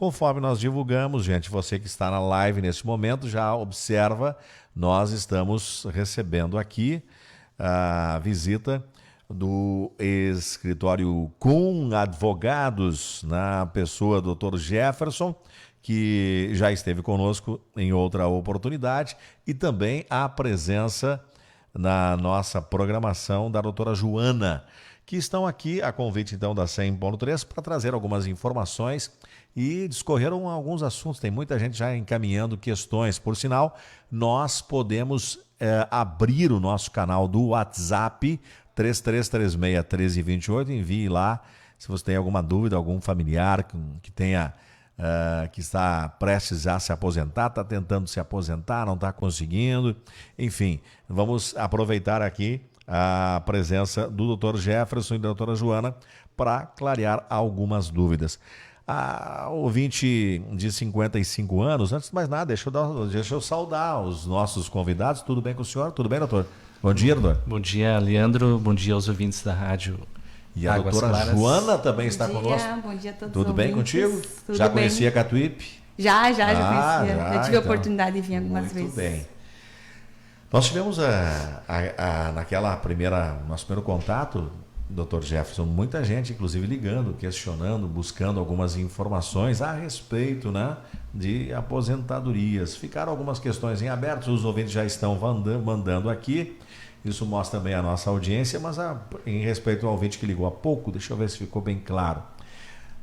Conforme nós divulgamos, gente, você que está na live nesse momento já observa, nós estamos recebendo aqui a visita do escritório Kuhn Advogados, na pessoa do Dr. Jefferson, que já esteve conosco em outra oportunidade, e também a presença na nossa programação da doutora Joana, que estão aqui a convite então da 100.3 para trazer algumas informações e discorreram alguns assuntos. Tem muita gente já encaminhando questões. Por sinal, nós podemos abrir o nosso canal do WhatsApp 3336-1328. Envie lá se você tem alguma dúvida, algum familiar que tenha que está prestes a se aposentar, está tentando se aposentar, não está conseguindo. Enfim, vamos aproveitar aqui a presença do Dr. Jefferson e da doutora Joana para clarear algumas dúvidas. A ouvinte de 55 anos, antes de mais nada, deixa eu saudar os nossos convidados. Tudo bem com o senhor? Tudo bem, doutor? Bom dia, doutor. Bom dia, Leandro. Bom dia aos ouvintes da rádio. E a Águas doutora Claras. Joana também está conosco. Bom dia a todos. Tudo bem contigo? Tudo Já bem. conhecia a Catuípe? Já conhecia. Já tive a então, oportunidade de vir algumas vezes. Muito bem. Nós tivemos nosso primeiro contato, Dr. Jefferson, muita gente, inclusive, ligando, questionando, buscando algumas informações a respeito, né, de aposentadorias. Ficaram algumas questões em aberto, os ouvintes já estão mandando aqui. Isso mostra também a nossa audiência, mas em respeito ao ouvinte que ligou há pouco, deixa eu ver se ficou bem claro.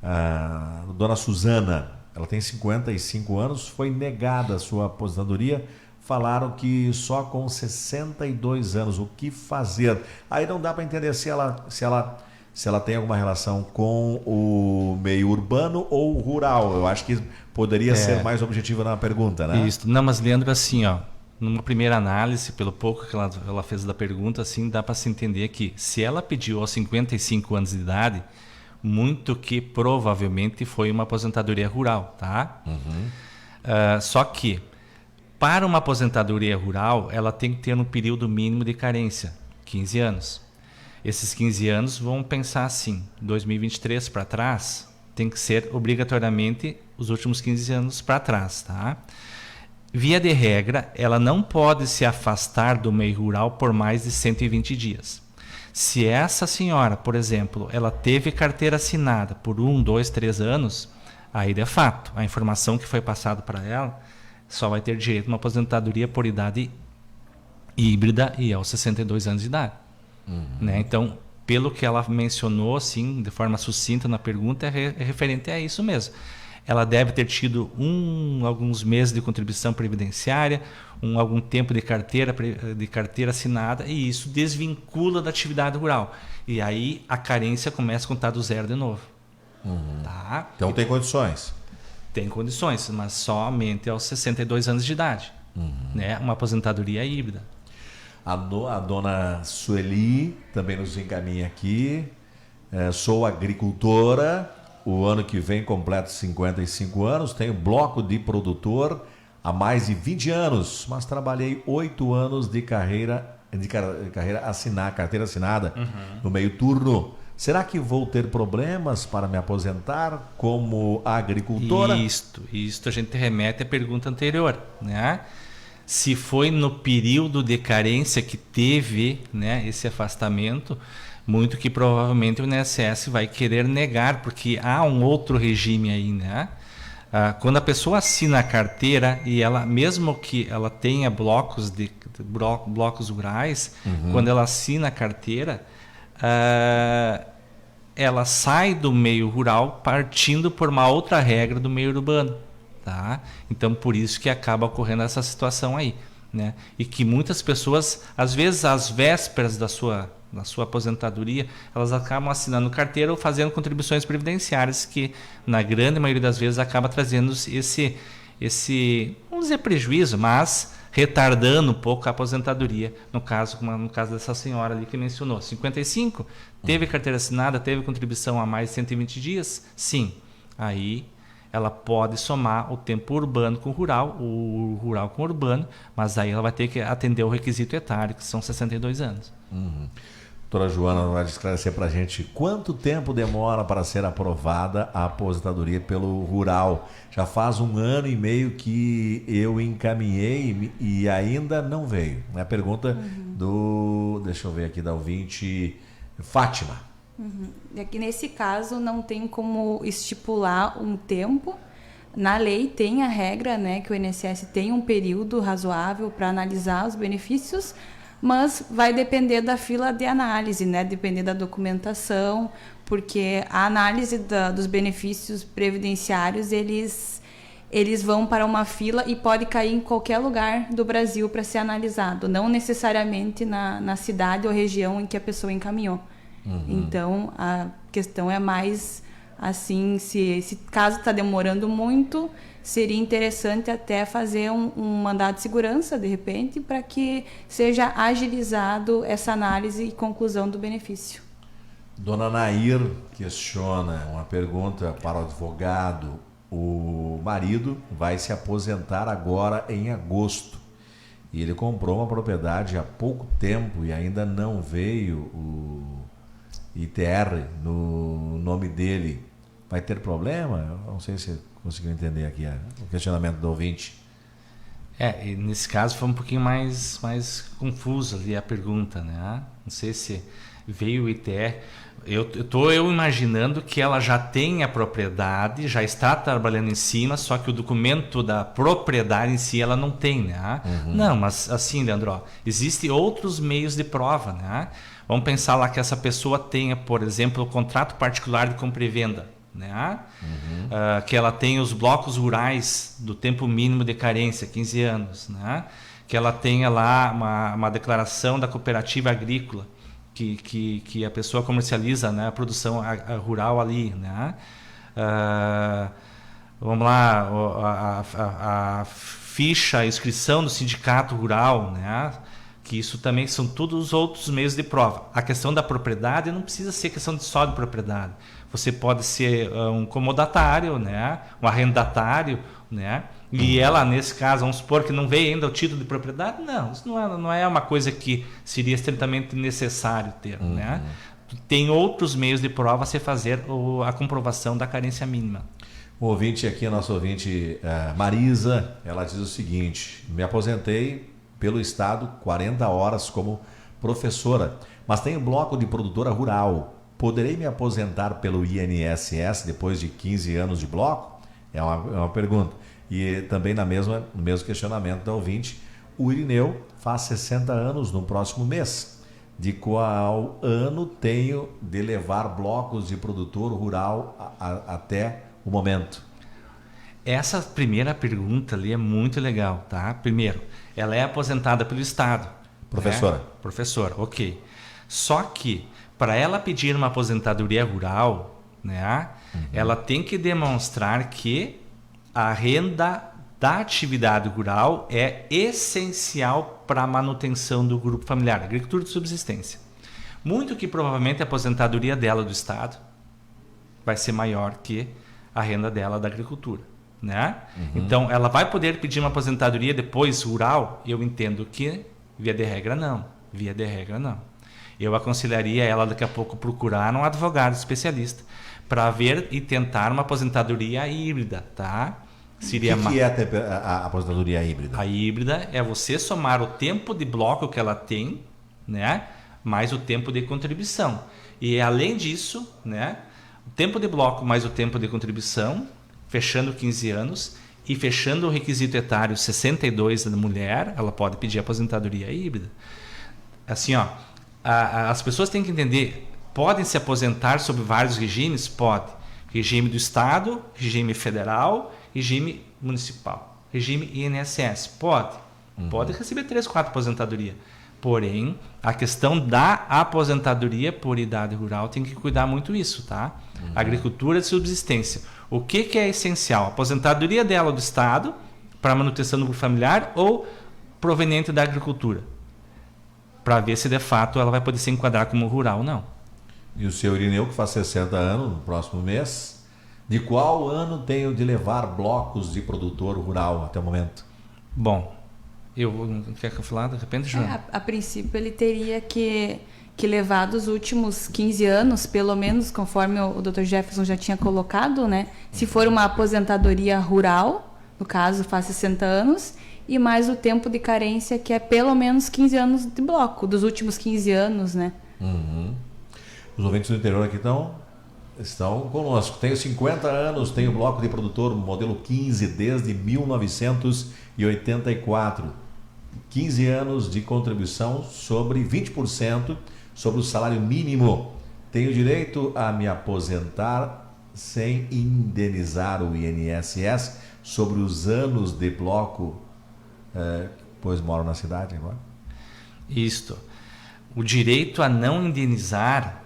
A dona Suzana, ela tem 55 anos, foi negada a sua aposentadoria. Falaram que só com 62 anos, o que fazer? Aí não dá para entender se ela tem alguma relação com o meio urbano ou rural. Eu acho que poderia ser mais objetiva na pergunta, né? Isso. Não, mas Leandro, assim, ó, numa primeira análise, pelo pouco que ela fez da pergunta, assim, dá para se entender que se ela pediu aos 55 anos de idade, muito que provavelmente foi uma aposentadoria rural, tá? Só que para uma aposentadoria rural, ela tem que ter um período mínimo de carência, 15 anos. Esses 15 anos, vamos pensar assim, 2023 para trás, tem que ser obrigatoriamente os últimos 15 anos para trás, tá? Via de regra, ela não pode se afastar do meio rural por mais de 120 dias. Se essa senhora, por exemplo, ela teve carteira assinada por 1, 2, 3 anos, aí de fato, a informação que foi passada para ela só vai ter direito a uma aposentadoria por idade híbrida e aos 62 anos de idade. Né? Então, pelo que ela mencionou, assim, de forma sucinta na pergunta, é referente a isso mesmo. Ela deve ter tido alguns meses de contribuição previdenciária, algum tempo de carteira assinada, e isso desvincula da atividade rural. E aí a carência começa a contar do zero de novo. Tá? Então tem condições. Tem condições, mas somente aos 62 anos de idade. Né? Uma aposentadoria híbrida. A dona Sueli também nos encaminha aqui. Sou agricultora, o ano que vem completo 55 anos, tenho bloco de produtor há mais de 20 anos, mas trabalhei 8 anos de carteira assinada no meio turno. Será que vou ter problemas para me aposentar como agricultora? Isto a gente remete à pergunta anterior, né? Se foi no período de carência que teve, né, esse afastamento, muito que provavelmente o INSS vai querer negar, porque há um outro regime aí, né? Quando a pessoa assina a carteira e ela, mesmo que ela tenha blocos rurais, quando ela assina a carteira, ela sai do meio rural partindo por uma outra regra do meio urbano, tá? Então por isso que acaba ocorrendo essa situação aí, né? E que muitas pessoas, às vezes às vésperas da sua aposentadoria, elas acabam assinando carteira ou fazendo contribuições previdenciárias, que na grande maioria das vezes acaba trazendo esse vamos dizer, prejuízo, mas retardando um pouco a aposentadoria, no caso dessa senhora ali que mencionou. 55, teve carteira assinada, teve contribuição há mais de 120 dias? Sim. Aí ela pode somar o tempo urbano com o rural com o urbano, mas aí ela vai ter que atender o requisito etário, que são 62 anos. Doutora Joana vai esclarecer para a gente quanto tempo demora para ser aprovada a aposentadoria pelo rural. Já faz 1 ano e meio que eu encaminhei e ainda não veio. É a pergunta deixa eu ver aqui, da ouvinte Fátima. Aqui nesse caso não tem como estipular um tempo. Na lei tem a regra, né, que o INSS tem um período razoável para analisar os benefícios, mas vai depender da fila de análise, né? Depender da documentação, porque a análise dos benefícios previdenciários, eles vão para uma fila e pode cair em qualquer lugar do Brasil para ser analisado, não necessariamente na cidade ou região em que a pessoa encaminhou. Então, a questão é mais assim, se esse caso está demorando muito, seria interessante até fazer um mandado de segurança, de repente, para que seja agilizado essa análise e conclusão do benefício. Dona Nair questiona uma pergunta para o advogado. O marido vai se aposentar agora em agosto e ele comprou uma propriedade há pouco tempo e ainda não veio o ITR no nome dele. Vai ter problema? Eu não sei se conseguiu entender aqui o questionamento do ouvinte. E nesse caso foi um pouquinho mais confuso ali a pergunta, né? Não sei se veio o ITR. Eu estou imaginando que ela já tem a propriedade, já está trabalhando em cima, só que o documento da propriedade em si ela não tem, né? Não, mas assim, Leandro, ó, existem outros meios de prova, né? Vamos pensar lá que essa pessoa tenha, por exemplo, o contrato particular de compra e venda, né? Que ela tenha os blocos rurais do tempo mínimo de carência, 15 anos, né? Que ela tenha lá uma declaração da cooperativa agrícola que a pessoa comercializa, né, a produção rural ali, né? Vamos lá, a ficha, a inscrição do sindicato rural, né? Que isso também são todos os outros meios de prova. A questão da propriedade não precisa ser questão só de propriedade. Você pode ser um comodatário, né? Um arrendatário, né? E ela, nesse caso, vamos supor que não veio ainda o título de propriedade. Não, isso não é uma coisa que seria estritamente necessário ter, né? Tem outros meios de prova a se fazer a comprovação da carência mínima. O ouvinte aqui, a nossa ouvinte Marisa, ela diz o seguinte: me aposentei pelo Estado 40 horas como professora, mas tenho bloco de produtora rural. Poderei me aposentar pelo INSS depois de 15 anos de bloco? É uma pergunta. E também no mesmo questionamento da ouvinte, o Irineu faz 60 anos no próximo mês. De qual ano tenho de levar blocos de produtor rural até o momento? Essa primeira pergunta ali é muito legal, tá? Primeiro, ela é aposentada pelo Estado. Professora. Né? Professora, ok. Só que, para ela pedir uma aposentadoria rural, né, ela tem que demonstrar que a renda da atividade rural é essencial para a manutenção do grupo familiar, agricultura de subsistência. Muito que provavelmente a aposentadoria dela do Estado vai ser maior que a renda dela da agricultura, né? Então, ela vai poder pedir uma aposentadoria depois rural? Eu entendo que, via de regra, não. Via de regra, não. Eu aconselharia ela daqui a pouco procurar um advogado especialista para ver e tentar uma aposentadoria híbrida, tá? Seria o que é a aposentadoria híbrida? A híbrida é você somar o tempo de bloco que ela tem, né, mais o tempo de contribuição. E além disso, né, o tempo de bloco mais o tempo de contribuição, fechando 15 anos e fechando o requisito etário 62 da mulher, ela pode pedir aposentadoria híbrida. Assim, ó, as pessoas têm que entender, podem se aposentar sob vários regimes? Pode. Regime do Estado, regime federal, regime municipal, regime INSS. Pode. Pode receber 3, 4 aposentadoria. Porém, a questão da aposentadoria por idade rural tem que cuidar muito isso, tá? Agricultura de subsistência. O que é essencial? A aposentadoria dela do Estado para manutenção do grupo familiar ou proveniente da agricultura? Para ver se de fato ela vai poder se enquadrar como rural ou não. E o seu Irineu, que faz 60 anos no próximo mês, de qual ano tenho de levar blocos de produtor rural até o momento? Bom, quer que eu falar de repente, Joana? A princípio ele teria que que levados os últimos 15 anos, pelo menos, conforme o Dr. Jefferson já tinha colocado, né? Se for uma aposentadoria rural, no caso, faz 60 anos, e mais o tempo de carência, que é pelo menos 15 anos de bloco, dos últimos 15 anos, né? Os ouvintes do interior aqui estão conosco. Tenho 50 anos, tenho bloco de produtor modelo 15 desde 1984. 15 anos de contribuição sobre 20% sobre o salário mínimo. Tenho direito a me aposentar sem indenizar o INSS sobre os anos de bloco, pois moro na cidade agora. Isto. O direito a não indenizar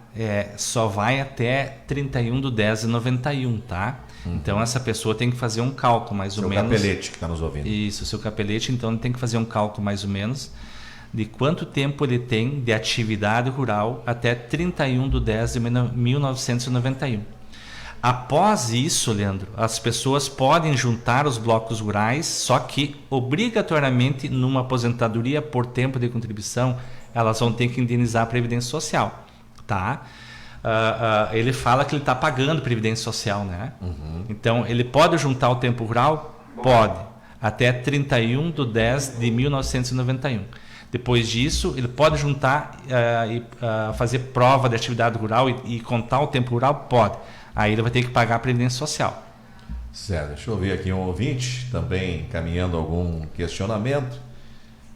só vai até 31/10/91, tá? Então essa pessoa tem que fazer um cálculo mais ou menos. Seu capelete que está nos ouvindo. Isso, seu capelete, então ele tem que fazer um cálculo mais ou menos de quanto tempo ele tem de atividade rural até 31/10/1991. Após isso, Leandro, as pessoas podem juntar os blocos rurais, só que obrigatoriamente numa aposentadoria por tempo de contribuição, elas vão ter que indenizar a Previdência Social, tá? Ele fala que ele está pagando Previdência Social, né? Então, ele pode juntar o tempo rural? Pode, até 31/10/1991. Depois disso, ele pode juntar e fazer prova de atividade rural e contar o tempo rural? Pode. Aí ele vai ter que pagar a Previdência Social. Certo, deixa eu ver aqui um ouvinte também encaminhando algum questionamento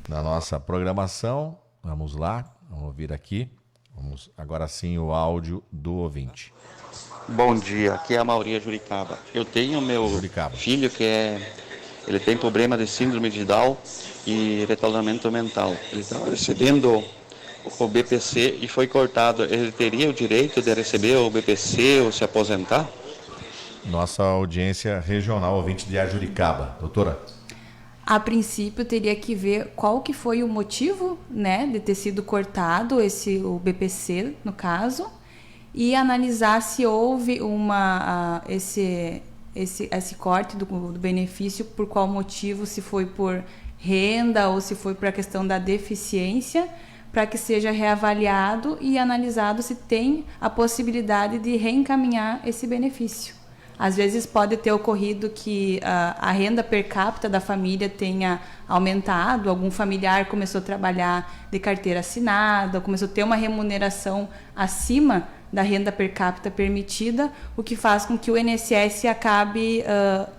na nossa programação. Vamos lá, vamos ouvir aqui. Vamos agora sim o áudio do ouvinte. Bom dia, aqui é a Mauri Juricaba. Eu tenho meu filho ele tem problema de síndrome de Down e retardamento mental. Ele está recebendo o BPC e foi cortado. Ele teria o direito de receber o BPC ou se aposentar? Nossa audiência regional, ouvinte de Ajuricaba. Doutora? A princípio, teria que ver qual que foi o motivo, né, de ter sido cortado o BPC, no caso, e analisar se houve esse corte do benefício, por qual motivo, se foi por renda ou se foi por a questão da deficiência, para que seja reavaliado e analisado se tem a possibilidade de reencaminhar esse benefício. Às vezes pode ter ocorrido que a renda per capita da família tenha aumentado, algum familiar começou a trabalhar de carteira assinada, começou a ter uma remuneração acima da renda per capita permitida, o que faz com que o INSS acabe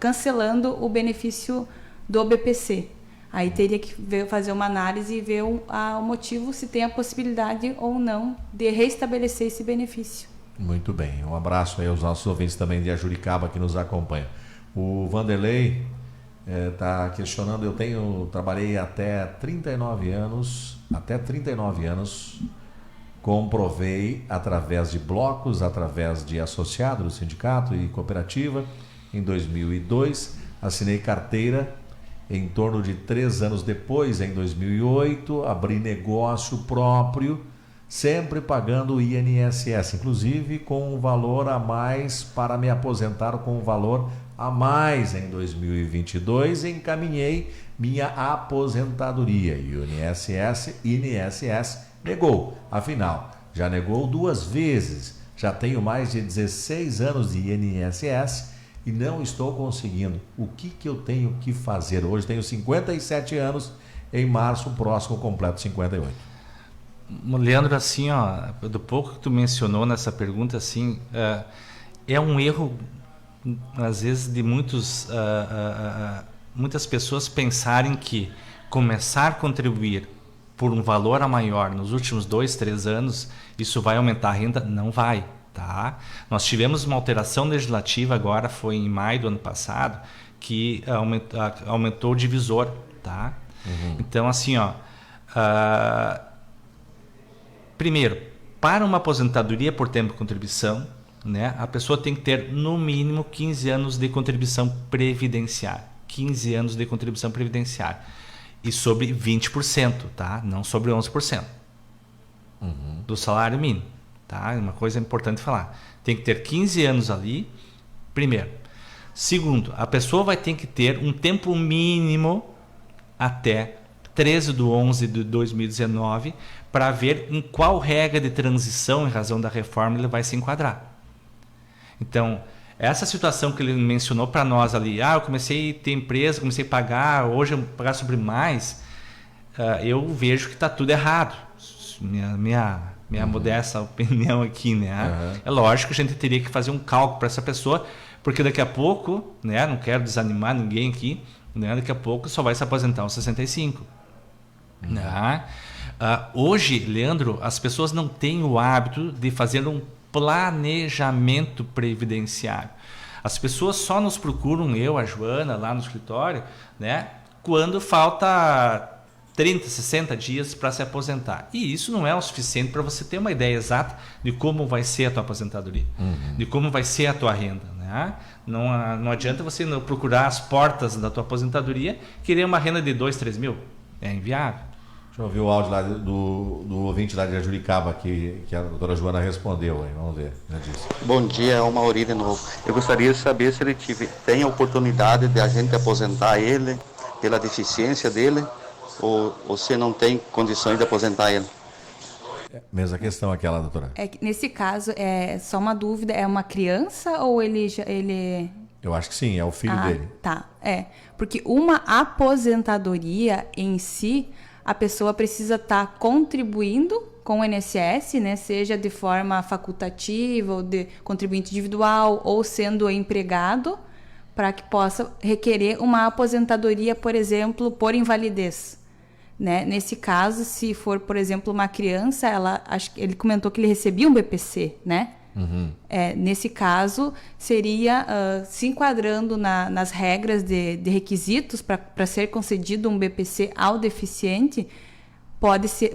cancelando o benefício do BPC. Aí teria que fazer uma análise e ver o motivo, se tem a possibilidade ou não de restabelecer esse benefício. Muito bem, um abraço aí aos nossos ouvintes também de Ajuricaba que nos acompanham. O Vanderlei está questionando, trabalhei até 39 anos, comprovei através de blocos, através de associado do sindicato e cooperativa, em 2002, assinei carteira, em torno de 3 anos depois, em 2008, abri negócio próprio, sempre pagando o INSS, inclusive com um valor a mais para me aposentar com um valor a mais em 2022, encaminhei minha aposentadoria e o INSS negou. Afinal, já negou 2 vezes, já tenho mais de 16 anos de INSS e não estou conseguindo. O que eu tenho que fazer? Hoje tenho 57 anos, em março próximo completo 58. Leandro, assim, do pouco que tu mencionou nessa pergunta, assim, é um erro, às vezes, de muitas pessoas pensarem que começar a contribuir por um valor a maior nos últimos 2, 3 anos, isso vai aumentar a renda? Não vai, tá? Nós tivemos uma alteração legislativa agora, foi em maio do ano passado, que aumentou o divisor, tá? Então, assim, primeiro, para uma aposentadoria por tempo de contribuição, né, a pessoa tem que ter no mínimo 15 anos de contribuição previdenciária. 15 anos de contribuição previdenciária. E sobre 20%, tá? Não sobre 11%. Do salário mínimo. Tá? É uma coisa importante falar. Tem que ter 15 anos ali, primeiro. Segundo, a pessoa vai ter que ter um tempo mínimo até 13/11/2019, para ver em qual regra de transição, em razão da reforma, ele vai se enquadrar. Então, essa situação que ele mencionou para nós ali, eu comecei a ter empresa, comecei a pagar, hoje eu vou pagar sobre mais, eu vejo que está tudo errado. Minha modesta opinião aqui, né? É lógico que a gente teria que fazer um cálculo para essa pessoa, porque daqui a pouco, né? Não quero desanimar ninguém aqui, né? Daqui a pouco só vai se aposentar aos 65. Né? Hoje, Leandro, as pessoas não têm o hábito de fazer um planejamento previdenciário. As pessoas só nos procuram, eu, a Joana, lá no escritório, né? Quando falta 30, 60 dias para se aposentar. E isso não é o suficiente para você ter uma ideia exata de como vai ser a tua aposentadoria, de como vai ser a tua renda. Né? Não adianta você procurar as portas da tua aposentadoria querer uma renda de 2, 3 mil. É inviável. Deixa eu ouvir o áudio lá do ouvinte lá de Juricaba que a doutora Joana respondeu. Aí. Vamos ver. Já disse. Bom dia, é o Mauri de novo. Eu gostaria de saber se ele tem a oportunidade de a gente aposentar ele pela deficiência dele, ou se não tem condições de aposentar ele. Mesma questão aquela, doutora. Nesse caso, é só uma dúvida, é uma criança ou ele... Eu acho que sim, é o filho dele. Tá, porque uma aposentadoria em si, a pessoa precisa estar contribuindo com o INSS, né, seja de forma facultativa, ou de contribuinte individual, ou sendo empregado, para que possa requerer uma aposentadoria, por exemplo, por invalidez. Né? Nesse caso, se for, por exemplo, uma criança, ele comentou que ele recebia um BPC, né? Nesse caso, seria se enquadrando nas regras de requisitos para ser concedido um BPC ao deficiente,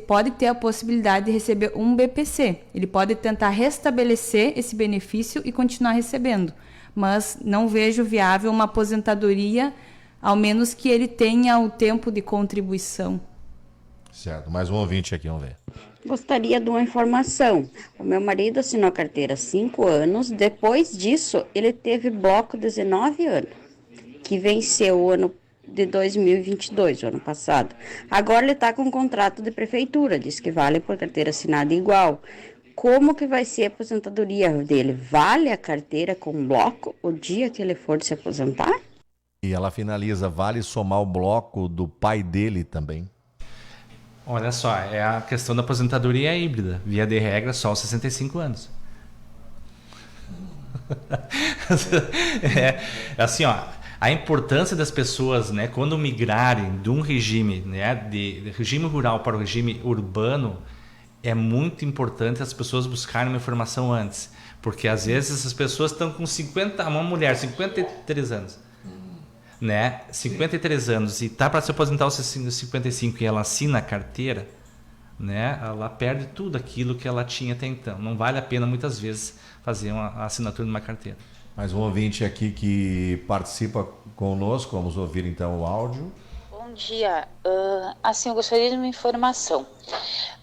pode ter a possibilidade de receber um BPC. Ele pode tentar restabelecer esse benefício e continuar recebendo, mas não vejo viável uma aposentadoria, ao menos que ele tenha o tempo de contribuição. Certo, mais um ouvinte aqui, vamos ver. Gostaria de uma informação. O meu marido assinou a carteira há 5 anos, depois disso ele teve bloco 19 anos, que venceu o ano de 2022, o ano passado. Agora ele está com um contrato de prefeitura, diz que vale por carteira assinada igual. Como que vai ser a aposentadoria dele? Vale a carteira com bloco o dia que ele for se aposentar? E ela finaliza, vale somar o bloco do pai dele também? Olha só, é a questão da aposentadoria híbrida. Via de regra, só aos 65 anos. Assim, a importância das pessoas, né, quando migrarem de um regime, né, de regime rural para o regime urbano, é muito importante as pessoas buscarem uma informação antes. Porque às vezes essas pessoas estão com 50, uma mulher, 53 anos. Né, 53 anos e está para se aposentar aos 55 e ela assina a carteira, né, ela perde tudo aquilo que ela tinha até então. Não vale a pena muitas vezes fazer a assinatura de uma carteira. Mais um ouvinte aqui que participa conosco, vamos ouvir então o áudio. Bom dia, assim, eu gostaria de uma informação.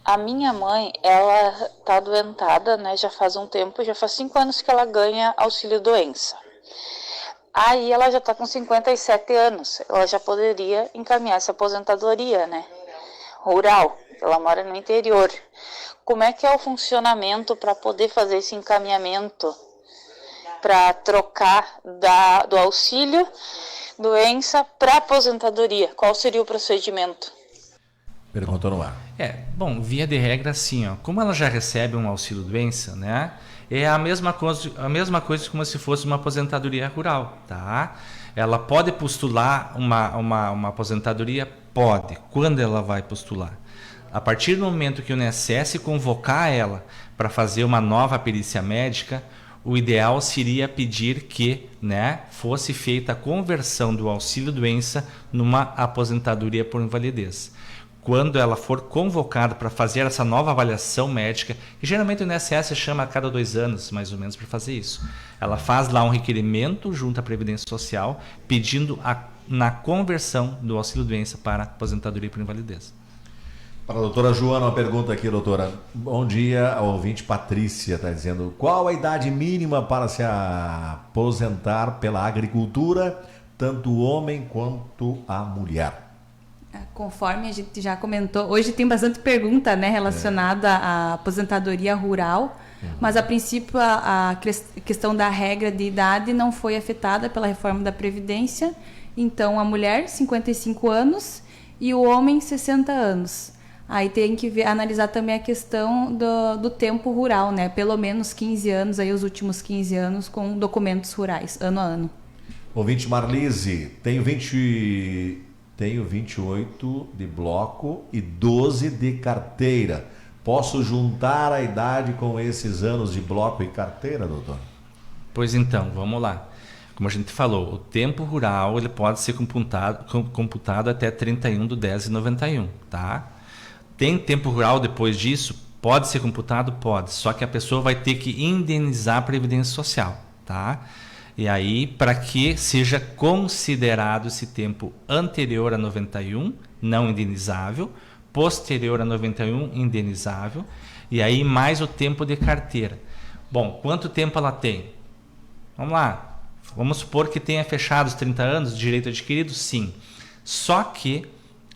A minha mãe, ela está adoentada, né, já faz um tempo, já faz 5 anos que ela ganha auxílio doença. Aí ela já está com 57 anos, ela já poderia encaminhar essa aposentadoria, né? Rural, ela mora no interior. Como é que é o funcionamento para poder fazer esse encaminhamento? Para trocar do auxílio doença para aposentadoria? Qual seria o procedimento? Perguntou no ar. Bom, via de regra assim, como ela já recebe um auxílio doença, né? É a mesma coisa como se fosse uma aposentadoria rural, tá? Ela pode postular uma aposentadoria? Pode. Quando ela vai postular? A partir do momento que o INSS convocar ela para fazer uma nova perícia médica, o ideal seria pedir que, né, fosse feita a conversão do auxílio doença numa aposentadoria por invalidez. Quando ela for convocada para fazer essa nova avaliação médica, e geralmente o INSS chama a cada 2 anos, mais ou menos, para fazer isso. Ela faz lá um requerimento junto à Previdência Social, pedindo na conversão do auxílio-doença para aposentadoria por invalidez. Para a doutora Joana, uma pergunta aqui, doutora. Bom dia, a ouvinte Patrícia está dizendo: qual a idade mínima para se aposentar pela agricultura, tanto o homem quanto a mulher? Conforme a gente já comentou, hoje tem bastante pergunta, né, relacionada à aposentadoria rural, mas a princípio a questão da regra de idade não foi afetada pela reforma da Previdência. Então a mulher 55 anos e o homem 60 anos. Aí tem que analisar também a questão do tempo rural, né? Pelo menos 15 anos, aí os últimos 15 anos com documentos rurais, ano a ano. Ouvinte Marlise, tenho 28 de bloco e 12 de carteira. Posso juntar a idade com esses anos de bloco e carteira, doutor? Pois então, vamos lá. Como a gente falou, o tempo rural ele pode ser computado até 31/10/91, tá? Tem tempo rural depois disso? Pode ser computado? Pode. Só que a pessoa vai ter que indenizar a Previdência Social, tá? E aí, para que seja considerado esse tempo anterior a 91, não indenizável, posterior a 91, indenizável, e aí mais o tempo de carteira. Bom, quanto tempo ela tem? Vamos lá. Vamos supor que tenha fechado os 30 anos de direito adquirido? Sim. Só que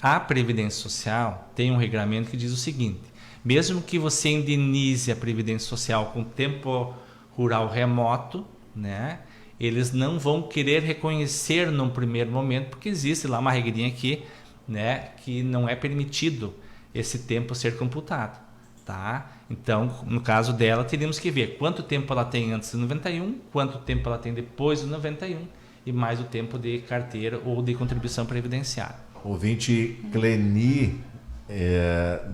a Previdência Social tem um regulamento que diz o seguinte: mesmo que você indenize a Previdência Social com tempo rural remoto, né, eles não vão querer reconhecer num primeiro momento, porque existe lá uma regrinha aqui, né, que não é permitido esse tempo ser computado, tá? Então, no caso dela, teríamos que ver quanto tempo ela tem antes de 91, quanto tempo ela tem depois de 91 e mais o tempo de carteira ou de contribuição previdenciária. Ouvinte Cleni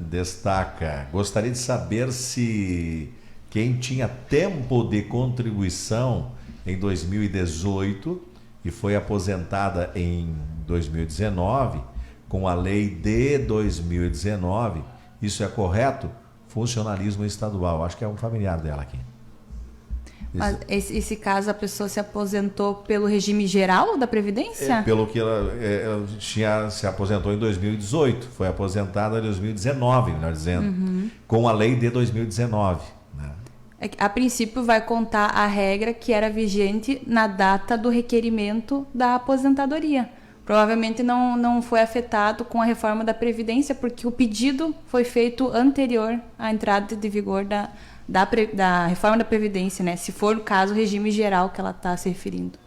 destaca: gostaria de saber se quem tinha tempo de contribuição em 2018 e foi aposentada em 2019, com a lei de 2019, isso é correto? Funcionalismo estadual. Acho que é um familiar dela aqui. Mas esse caso, a pessoa se aposentou pelo regime geral da Previdência? Pelo que ela se aposentou em 2018, foi aposentada em 2019, melhor dizendo, com a lei de 2019. Né? A princípio vai contar a regra que era vigente na data do requerimento da aposentadoria. Provavelmente não foi afetado com a reforma da Previdência, porque o pedido foi feito anterior à entrada de vigor da reforma da Previdência, né? Se for o caso, o regime geral que ela está se referindo.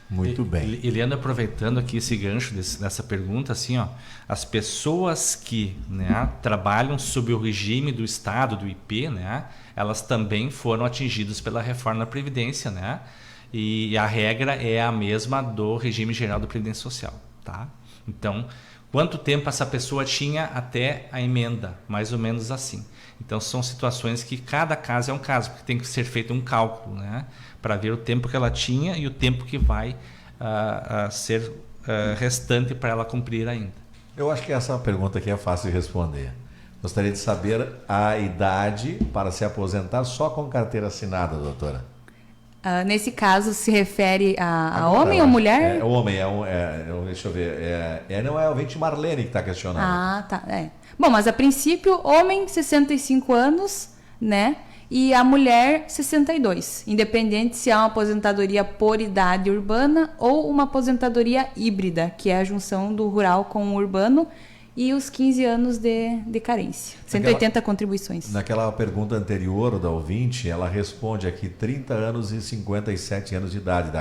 Muito bem. Eliana, aproveitando aqui esse gancho dessa pergunta, assim, ó, as pessoas que, né, trabalham sob o regime do Estado, do IP, né, elas também foram atingidas pela reforma da Previdência, né? E a regra é a mesma do regime geral da Previdência Social, tá? Então, quanto tempo essa pessoa tinha até a emenda? Mais ou menos assim. Então, são situações que cada caso é um caso, porque tem que ser feito um cálculo, né? Para ver o tempo que ela tinha e o tempo que vai ser restante para ela cumprir ainda. Eu acho que essa pergunta aqui é fácil de responder. Gostaria de saber a idade para se aposentar só com carteira assinada, doutora. Nesse caso, se refere a homem ou mulher? É homem, deixa eu ver. Não é o ouvinte Marlene que está questionando. Ah, tá. Bom, mas a princípio, homem, 65 anos, né? E a mulher, 62. Independente se é uma aposentadoria por idade urbana ou uma aposentadoria híbrida, que é a junção do rural com o urbano, e os 15 anos de carência. 180 contribuições. Naquela pergunta anterior da ouvinte, ela responde aqui 30 anos e 57 anos de idade.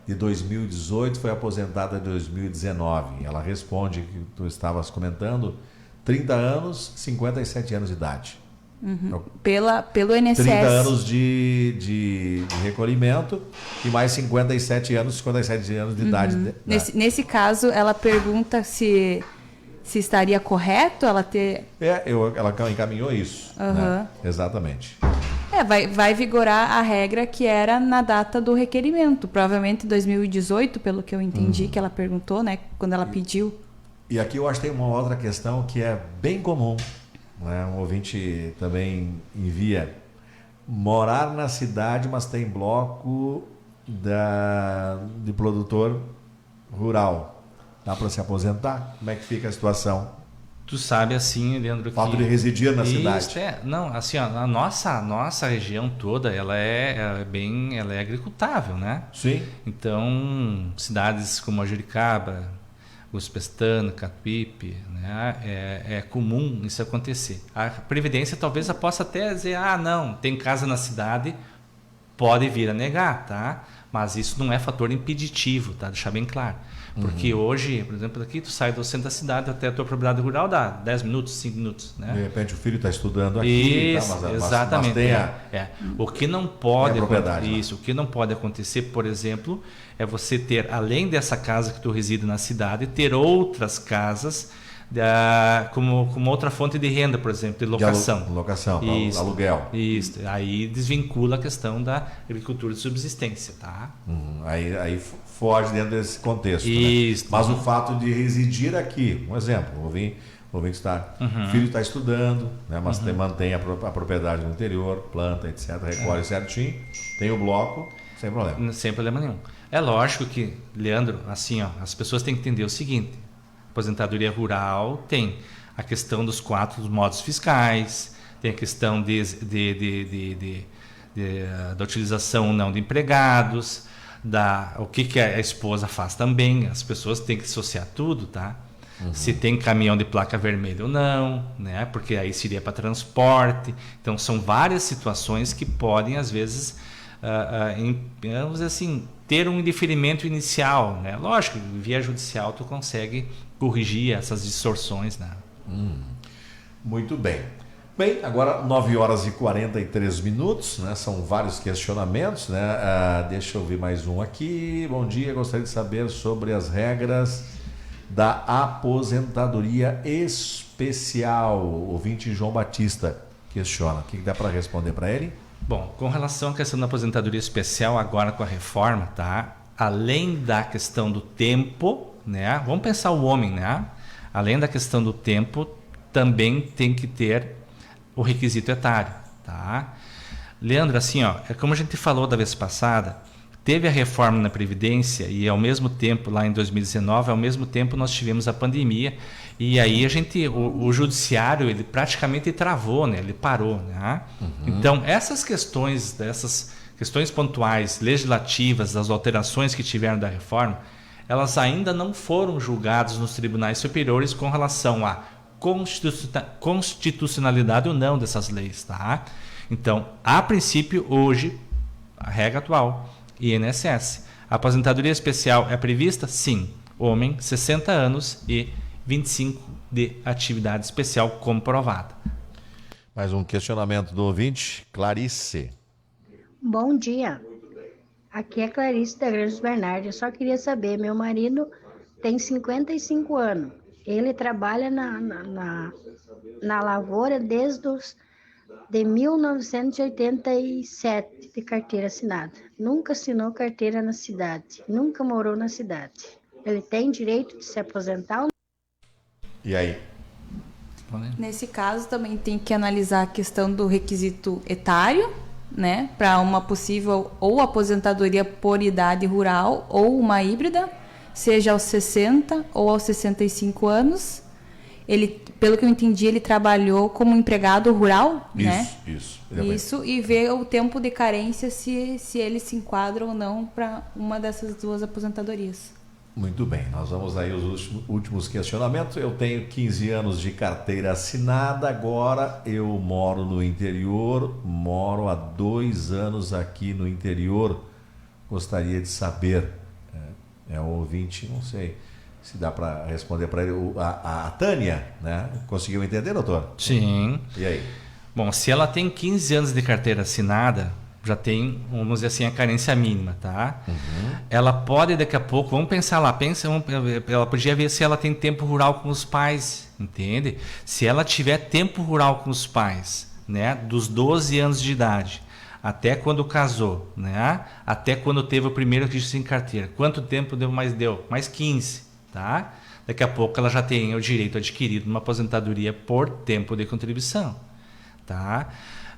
De 2018 foi aposentada em 2019. Ela responde que tu estavas comentando 30 anos, 57 anos de idade. Pelo INSS. 30 anos de recolhimento e mais 57 anos de idade. Nesse caso, ela pergunta se estaria correto ela ter... Ela encaminhou isso. Né? Exatamente. Vai vigorar a regra que era na data do requerimento. Provavelmente 2018, pelo que eu entendi, que ela perguntou, né? Quando ela pediu. E aqui eu acho que tem uma outra questão que é bem comum. Né? Um ouvinte também envia: morar na cidade, mas tem bloco de produtor rural. Dá para se aposentar? Como é que fica a situação? Tu sabe, assim, Leandro, que... Fato de residir na cidade. Não, assim, ó, a nossa região toda, ela é agricultável, né? Sim. Então, cidades como a Juricaba, Augusto Pestana, Catuípe, né? É comum isso acontecer. A Previdência talvez possa até dizer, não, tem casa na cidade, pode vir a negar, tá? Mas isso não é fator impeditivo, tá? Deixar bem claro. Porque hoje, por exemplo, aqui tu sai do centro da cidade até a tua propriedade rural, dá 10 minutos, 5 minutos, né? De repente o filho está estudando aqui, isso, tá? exatamente. O que não pode propriedade, o que não pode acontecer, por exemplo, é você ter, além dessa casa que tu reside na cidade, ter outras casas como outra fonte de renda, por exemplo, de locação. Locação, aluguel. Isso. Aí desvincula a questão da agricultura de subsistência, tá? Aí foge dentro desse contexto. Isso. Né? Mas o fato de residir aqui, um exemplo, o filho está estudando, né? Mas mantém a propriedade no interior, planta, etc., recolhe certinho, tem o bloco, sem problema. Sem problema nenhum. É lógico que, Leandro, assim, as pessoas têm que entender o seguinte: aposentadoria rural tem a questão dos 4 modos fiscais, tem a questão da utilização ou não de empregados, o que a esposa faz também. As pessoas têm que associar tudo, tá? Se tem caminhão de placa vermelha ou não, né? Porque aí seria para transporte. Então são várias situações que podem, às vezes, vamos dizer assim, ter um indeferimento inicial, né? Lógico, via judicial tu consegue corrigir essas distorções, né? Muito bem. Bem, agora 9 horas e 43 minutos, né? São vários questionamentos, né? Deixa eu ver mais um aqui. Bom dia, gostaria de saber sobre as regras da aposentadoria especial. Ouvinte João Batista questiona. O que dá para responder para ele? Bom, com relação à questão da aposentadoria especial, agora com a reforma, tá? Além da questão do tempo, né? Vamos pensar o homem, né? Além da questão do tempo, também tem que ter o requisito etário, tá? Leandro, assim, é como a gente falou da vez passada, teve a reforma na Previdência e ao mesmo tempo, lá em 2019, ao mesmo tempo nós tivemos a pandemia e aí o judiciário, ele praticamente travou, né? Ele parou, né? Então, essas questões pontuais, legislativas, das alterações que tiveram da reforma, elas ainda não foram julgadas nos tribunais superiores com relação à constitucionalidade ou não dessas leis, tá? Então, a princípio, hoje, a regra atual, INSS. A aposentadoria especial é prevista? Sim. Homem, 60 anos e 25 de atividade especial comprovada. Mais um questionamento do ouvinte, Clarice. Bom dia. Aqui é Clarice da Grande Bernardo. Eu só queria saber, meu marido tem 55 anos. Ele trabalha na lavoura desde de 1987 de carteira assinada. Nunca assinou carteira na cidade, nunca morou na cidade. Ele tem direito de se aposentar ou não? E aí? Nesse caso, também tem que analisar a questão do requisito etário, né? Para uma possível ou aposentadoria por idade rural ou uma híbrida, seja aos 60 ou aos 65 anos. Ele, pelo que eu entendi, ele trabalhou como empregado rural, né? Isso, e ver o tempo de carência se ele se enquadra ou não para uma dessas duas aposentadorias. Muito bem, nós vamos aí aos últimos questionamentos. Eu tenho 15 anos de carteira assinada, agora eu moro no interior, moro há 2 anos aqui no interior. Gostaria de saber, o ouvinte, não sei se dá para responder para ele, a Tânia, né? Conseguiu entender, doutor? Sim. E aí? Bom, se ela tem 15 anos de carteira assinada, já tem, vamos dizer assim, a carência mínima, tá? Ela pode daqui a pouco, vamos pensar lá, ela podia ver se ela tem tempo rural com os pais, entende? Se ela tiver tempo rural com os pais, né, dos 12 anos de idade, até quando casou, né, até quando teve o primeiro registro em carteira, quanto tempo deu? Mais 15, tá? Daqui a pouco ela já tem o direito adquirido numa aposentadoria por tempo de contribuição, tá?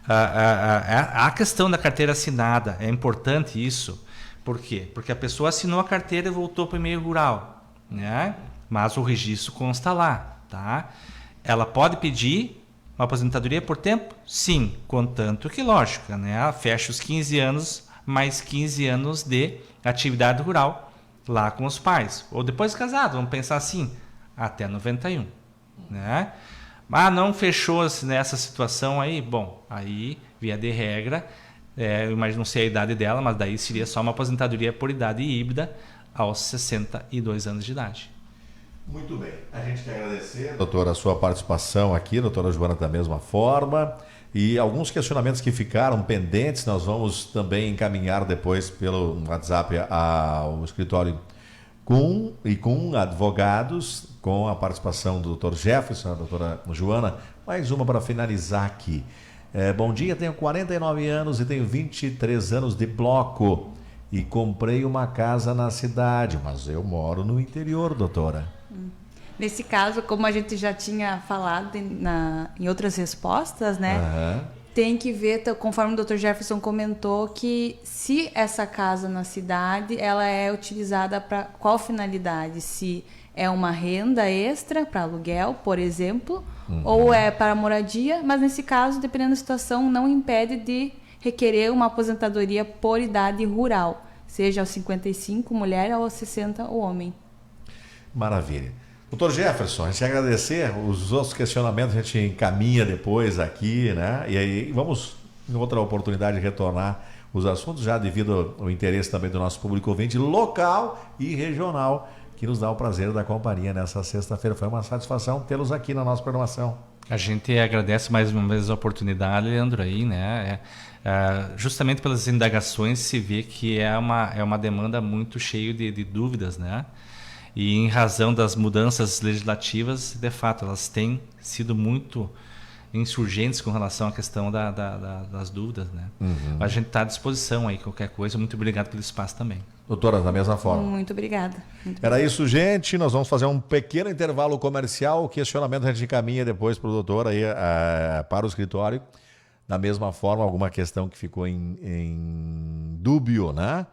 A questão da carteira assinada, é importante isso. Por quê? Porque a pessoa assinou a carteira e voltou para o meio rural, né? Mas o registro consta lá, tá? Ela pode pedir uma aposentadoria por tempo? Sim, contanto que, lógico, né? Ela fecha os 15 anos mais 15 anos de atividade rural lá com os pais. Ou depois de casado, vamos pensar assim, até 91. Né? Mas não fechou nessa situação aí, bom, aí, via de regra, eu imagino, não sei a idade dela, mas daí seria só uma aposentadoria por idade híbrida aos 62 anos de idade. Muito bem. A gente quer agradecer, doutora, a sua participação aqui, doutora Joana, da mesma forma. E alguns questionamentos que ficaram pendentes, nós vamos também encaminhar depois pelo WhatsApp ao escritório com advogados, com a participação do Dr. Jefferson, da doutora Joana. Mais uma para finalizar aqui. Bom dia, tenho 49 anos e tenho 23 anos de bloco. E comprei uma casa na cidade, mas eu moro no interior, doutora. Nesse caso, como a gente já tinha falado em outras respostas, né? Tem que ver, conforme o Dr. Jefferson comentou, que se essa casa na cidade, ela é utilizada para qual finalidade? Se é uma renda extra para aluguel, por exemplo, ou é para moradia, mas nesse caso, dependendo da situação, não impede de requerer uma aposentadoria por idade rural, seja aos 55 mulher ou aos 60 o homem. Maravilha. Doutor Jefferson, a gente agradecer. Os outros questionamentos a gente encaminha depois aqui, né? E aí vamos, em outra oportunidade, retornar os assuntos, já devido ao interesse também do nosso público ouvinte local e regional, que nos dá o prazer da companhia nessa sexta-feira. Foi uma satisfação tê-los aqui na nossa programação. A gente agradece mais uma vez a oportunidade, Leandro, aí, né? Justamente pelas indagações se vê que é uma demanda muito cheia de dúvidas, né? E em razão das mudanças legislativas, de fato, elas têm sido muito insurgentes com relação à questão das dúvidas, né? A gente está à disposição aí, qualquer coisa. Muito obrigado pelo espaço também. Doutora, da mesma forma. Muito obrigada. Era isso, gente. Nós vamos fazer um pequeno intervalo comercial. O questionamento a gente encaminha depois para o doutor aí, para o escritório. Da mesma forma, alguma questão que ficou em dúbio, né?